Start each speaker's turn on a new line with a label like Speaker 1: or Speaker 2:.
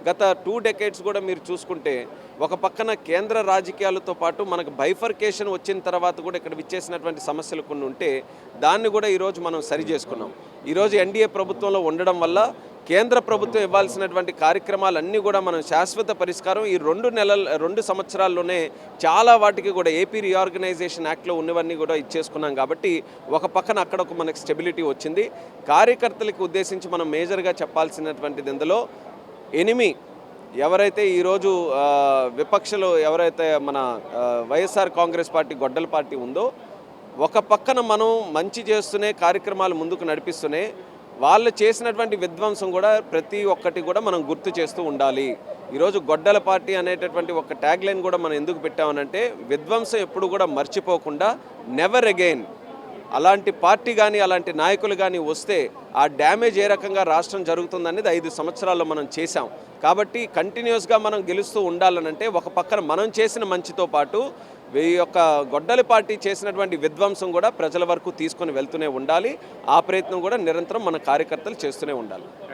Speaker 1: గత 2 డెకేడ్స్ కూడా మీరు చూసుకుంటే ఒక పక్కన కేంద్ర రాజకీయాలతో పాటు మనకు బైఫర్కేషన్ వచ్చిన తర్వాత కూడా ఇక్కడ విచ్చేసినటువంటి సమస్యలు కొన్ని ఉంటే దాన్ని కూడా ఈరోజు మనం సరి చేసుకున్నాం. ఈరోజు ఎన్డీఏ ప్రభుత్వంలో ఉండడం వల్ల కేంద్ర ప్రభుత్వం ఇవ్వాల్సినటువంటి కార్యక్రమాలన్నీ కూడా మనం శాశ్వత పరిష్కారం ఈ 2 సంవత్సరాల్లోనే చాలా వాటికి కూడా ఏపీ రీఆర్గనైజేషన్ యాక్ట్లో ఉన్నవన్నీ కూడా ఇచ్చేసుకున్నాం. కాబట్టి ఒక పక్కన అక్కడ ఒక మనకు స్టెబిలిటీ వచ్చింది. కార్యకర్తలకు ఉద్దేశించి మనం మేజర్గా చెప్పాల్సినటువంటిది ఇందులో ఎవరైతే ఈరోజు విపక్షలు ఎవరైతే మన వైఎస్ఆర్ కాంగ్రెస్ పార్టీ గొడ్డల పార్టీ ఉందో ఒక పక్కన మనం మంచి చేస్తూనే కార్యక్రమాలు ముందుకు నడిపిస్తూనే వాళ్ళు చేసినటువంటి విధ్వంసం కూడా ప్రతి ఒక్కటి కూడా మనం గుర్తు చేస్తూ ఉండాలి. ఈరోజు గొడ్డల పార్టీ అనేటటువంటి ఒక ట్యాగ్ లైన్ కూడా మనం ఎందుకు పెట్టామనంటే విధ్వంసం ఎప్పుడు కూడా మర్చిపోకుండా నెవర్ అగైన్ అలాంటి పార్టీ కానీ అలాంటి నాయకులు కానీ వస్తే ఆ డ్యామేజ్ ఏ రకంగా రాష్ట్రం జరుగుతుందనేది 5 సంవత్సరాల్లో మనం చేశాం. కాబట్టి కంటిన్యూస్గా మనం గెలుస్తూ ఉండాలనంటే ఒక పక్కన మనం చేసిన మంచితో పాటు ఈ యొక్క గొడ్డలి పార్టీ చేసినటువంటి విధ్వంసం కూడా ప్రజల వరకు తీసుకొని వెళ్తూనే ఉండాలి. ఆ ప్రయత్నం కూడా నిరంతరం మన కార్యకర్తలు చేస్తూనే ఉండాలి.